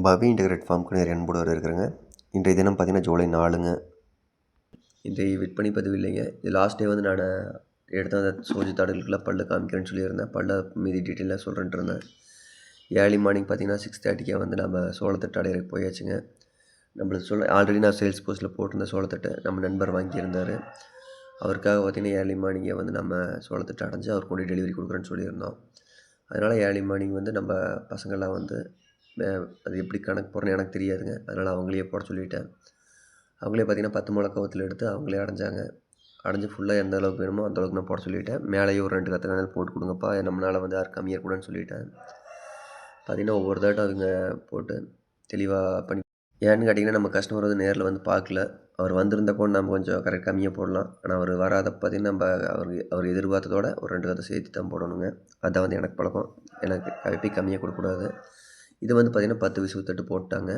பவி integrate ஃபார்முக்கு நேர் அன்போடு வரவேற்கிறேங்க. இன்றைய தினம் பார்த்தீங்கன்னா ஜூலை 4ங்க. இன்றைய விற்பனை பதிவு இல்லைங்க. இது லாஸ்ட் டே வந்து நான் எடுத்த அந்த சோஜி தாடுகளுக்கெல்லாம் பல்ல காமிக்கிறேன்னு சொல்லியிருந்தேன். பல்ல மீதி டீட்டெயிலாக சொல்கிறேன்ட்டு இருந்தேன். ஏர்லி மார்னிங் பார்த்தீங்கன்னா 6:30க்கே வந்து நம்ம சோளத்தட்டு அடையிறக்கு போயாச்சுங்க. நம்மளுக்கு ஆல்ரெடி நான் சேல்ஸ் போஸ்ட்டில் போட்டிருந்த சோளத்தட்டு நம்ம நண்பர் வாங்கியிருந்தார். அவருக்காக பார்த்தீங்கன்னா ஏர்லி மார்னிங்கே வந்து நம்ம சோளத்தட்டு அடைஞ்சு அவர் கொண்டு டெலிவரி கொடுக்குறேன்னு சொல்லியிருந்தோம். அதனால் ஏர்லி மார்னிங் வந்து நம்ம பசங்கள்லாம் வந்து அது எப்படி கணக்கு போடுறேன்னு எனக்கு தெரியாதுங்க. அதனால் அவங்களையே போட சொல்லிவிட்டேன். அவங்களே பார்த்திங்கன்னா 10 முழ கவுத்தில் எடுத்து அவங்களே அடைஞ்சாங்க. அடைஞ்சு ஃபுல்லாக எந்த அளவுக்கு வேணுமோ அந்த அளவுக்கு நான் போட சொல்லிவிட்டேன். மேலேயும் ஒரு 2 கத்திரிக்காய் போட்டு கொடுங்கப்பா, நம்மளால் வந்து யாரும் கம்மியாக கூடாதுன்னு சொல்லிவிட்டேன். பார்த்திங்கன்னா ஒவ்வொரு தாட்டும் அவங்க போட்டு தெளிவாக பண்ணி ஏன்னு கேட்டிங்கன்னா நம்ம கஸ்டமர் வந்து நேரில் வந்து பார்க்கல. அவர் வந்திருந்தப்போ நம்ம கொஞ்சம் கரெக்ட் கம்மியாக போடலாம். ஆனால் அவர் வராதப்போ பார்த்திங்கன்னா நம்ம அவர் எதிர்பார்த்ததோட ஒரு 2 கத்தை சேர்த்து தான் போடணுங்க. அதுதான் வந்து எனக்கு பழக்கம். எனக்கு எப்பயும் கம்மியாக கொடுக்கக்கூடாது. இது வந்து பார்த்திங்கன்னா 10 விசுவு தட்டு போட்டாங்க.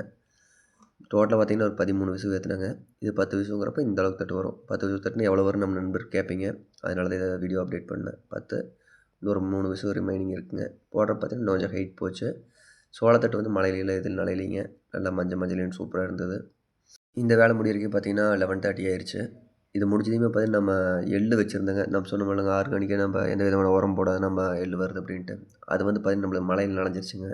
டோட்டலாக பார்த்திங்கன்னா ஒரு 13 விசுவு ஏற்றுனாங்க. இது 10 விசுங்கிறப்ப இந்த அளவுக்கு தட்டு வரும். 10 விசுவு தட்டுன்னு எவ்வளோ வரும் நம்ம நண்பர் கேட்பீங்க. அதனால தான் இதை வீடியோ அப்டேட் பண்ணேன். 10 இன்னொரு 3 விசுவு ரிமைனிங் இருக்குங்க. போடுறப்ப பார்த்திங்கன்னா கொஞ்சம் ஹைட் போச்சு. சோளத்தட்டு வந்து மழையில எதில் நலையிலிங்க. நல்லா மஞ்சள்னு சூப்பராக இருந்தது. இந்த வேலை முடியறதுக்கு பார்த்திங்கன்னா 11:30 ஆயிடுச்சு. இது முடிச்சதையுமே பார்த்திங்கன்னா நம்ம எள்ளு வச்சுருந்தேங்க. நம்ம சொன்ன மாதிரிங்க ஆர்கானிக்காக நம்ம எந்த விதமான உரம் போடாத நம்ம எள்ளு வருது அப்படின்ட்டு. அது வந்து பார்த்திங்கன்னா நம்மளுக்கு மழையில் நனைஞ்சிருச்சுங்க.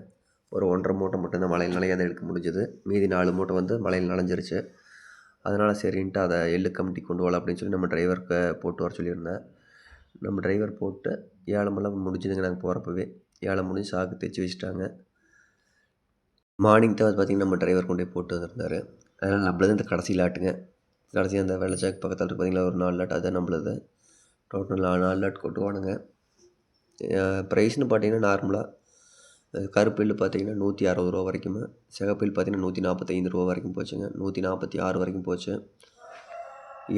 ஒரு 1.5 மூட்டை மட்டும்தான் மழையில் நனையாத எடுக்க முடிஞ்சது. மீதி 4 மூட்டை வந்து மழையில் நனைஞ்சிருச்சு. அதனால் சரின்ட்டு அதை எள்ளு கமிட்டி கொண்டு வரலாம் அப்படின்னு சொல்லி நம்ம டிரைவருக்கு போட்டு வர சொல்லியிருந்தேன். நம்ம டிரைவர் போட்டு ஏலமெல்லாம் முடிஞ்சுதுங்க. நாங்கள் போகிறப்பவே ஏலம் முடிஞ்சு சாக்கு தைச்சி வச்சுட்டாங்க. மார்னிங் தான் பார்த்திங்கன்னா நம்ம டிரைவர் கொண்டு போய் போட்டு வந்திருந்தார். அதனால் நம்மளது இந்த கடைசியில் ஆட்டுங்க. கடைசி அந்த வெள்ளச்சாக்கு பக்கத்தில் இருக்குது பார்த்திங்களா, ஒரு 4 லாட் அதுதான் நம்மளது. Total 4 lot கொட்டுவானுங்க. ப்ரைஸ்னு பார்த்திங்கன்னா நார்மலாக கருப்பு எள்ளு பார்த்திங்கன்னா 160 ரூபா வரைக்கும், சிகப்பு எள் பார்த்திங்கன்னா 145 ரூபா வரைக்கும் போச்சுங்க. 146 வரைக்கும் போச்சு.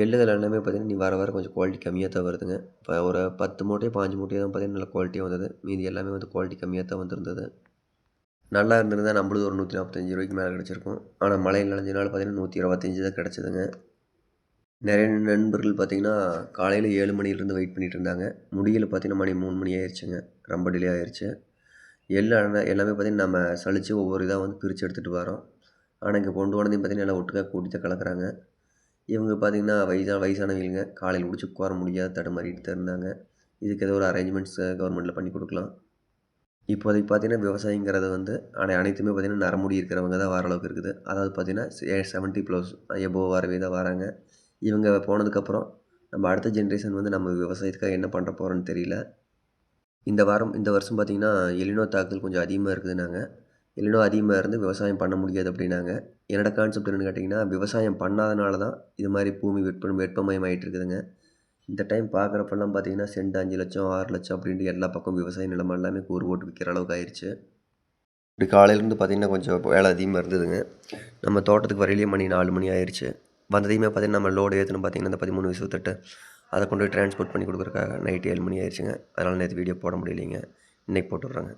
எள்ளுகள் எல்லாமே பார்த்திங்கன்னா நீ வர கொஞ்சம் குவாலிட்டி கம்மியாக தான் வருதுங்க. இப்போ ஒரு 10 மூட்டையோ 5 மூட்டையோ தான் பார்த்திங்கன்னா நல்ல குவாலிட்டியாக வந்தது. மீதி எல்லாமே வந்து குவாலிட்டி கம்மியாக தான் வந்திருந்தது. நல்லா இருந்திருந்தால் நம்மளுது ஒரு 145 ரூபாய்க்கு மேலே கிடச்சிருக்கும். ஆனால் மழையில் நனைஞ்சனால பார்த்திங்கன்னா 125 தான் கிடச்சிதுங்க. நிறைய நண்பர்கள் பார்த்திங்கன்னா காலையில் 7 மணிலேருந்து வெயிட் பண்ணிகிட்டு இருந்தாங்க. முடியல பார்த்திங்கன்னா மணி 3 மணி ஆயிடுச்சுங்க. ரொம்ப டிலே ஆயிடுச்சு. எல்லாமே பார்த்திங்கன்னா நம்ம சலித்து ஒவ்வொரு இதாக வந்து பிரித்து எடுத்துகிட்டு வரோம். ஆனால் இங்கே கொண்டு போனதையும் பார்த்திங்கன்னா எல்லாம் ஒட்டுக்காக கூட்டி தான் கலக்கிறாங்க. இவங்க பார்த்திங்கன்னா வயசானவங்க காலையில் முடிச்சு உட்கார முடியாத தடுமாறிட்டு தான் இருந்தாங்க. இதுக்கு ஏதோ ஒரு அரேஞ்ச்மெண்ட்ஸ் கவர்மெண்ட்டில் பண்ணி கொடுக்கலாம். இப்போதைக்கு பார்த்திங்கன்னா விவசாயிங்கிறது வந்து அனைத்துமே பார்த்திங்கன்னா நரமுடி இருக்கிறவங்க தான் வர அளவுக்கு இருக்குது. அதாவது பார்த்திங்கன்னா 70+ எபோவ் வரவே தான் வராங்க. இவங்க போனதுக்கப்புறம் நம்ம அடுத்த ஜென்ரேஷன் வந்து நம்ம விவசாயத்துக்காக என்ன பண்ண போகிறோன்னு தெரியல. இந்த வருஷம் பார்த்திங்கன்னா எலினோ தாக்குதல் கொஞ்சம் அதிகமாக இருக்குதுன்னாங்க. எலினோ அதிகமாக இருந்து விவசாயம் பண்ண முடியாது அப்படின்னாங்க. என்னோட கான்செப்ட் என்னென்னு கேட்டிங்கன்னா, விவசாயம் பண்ணாதனால தான் இது மாதிரி பூமி வெப்பமயமாகிட்டு இருக்குதுங்க. இந்த டைம் பார்க்குறப்பெல்லாம் பார்த்திங்கன்னா சென்ட் 5 லட்சம் 6 லட்சம் அப்படின்ட்டு எல்லா பக்கம் விவசாய நிலம் எல்லாமே கூறு போட்டு விற்கிற அளவுக்கு ஆயிடுச்சு. இப்படி காலையிலேருந்து பார்த்திங்கன்னா கொஞ்சம் வேலை அதிகமாக இருந்ததுங்க. நம்ம தோட்டத்துக்கு வரையிலேயே மணி 4 மணி ஆயிடுச்சு. வந்ததையுமே பார்த்திங்கன்னா நம்ம லோடு ஏற்றணும் பார்த்திங்கன்னா இந்த 13 விசுவு தட்டு அதை கொண்டு போய் ட்ரான்ஸ்போர்ட் பண்ணி கொடுக்குறக்காக நைட்டு 7 மணி ஆயிடுச்சுங்க. அதனால் நேற்று வீடியோ போட முடியலைங்க. இன்றைக்கி போட்டு விட்றேங்க.